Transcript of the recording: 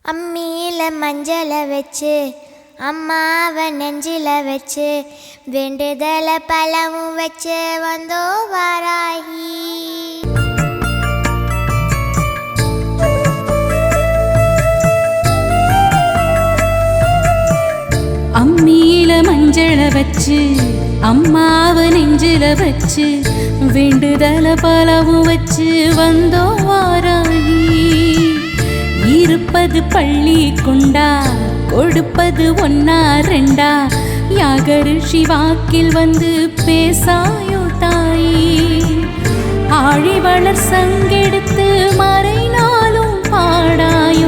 அம்மியில மஞ்சளை வச்சு அம்மாவை நெஞ்சில வச்சு வேண்டுதல பழமும் வச்சு வந்தோ வாராகி. அம்மியில மஞ்சளை வச்சு அம்மாவை நெஞ்சில வச்சு வேண்டுதல பழமும் வச்சு வந்தோ வாராகி. இருப்பது பள்ளி கொண்டா கொடுப்பது ஒன்னா ரெண்டா யாகரிஷி வாக்கில் வந்து பேசாயோ தாயி. ஆழி வளர் சங்கெடுத்து மறைநாளும் பாடாயோ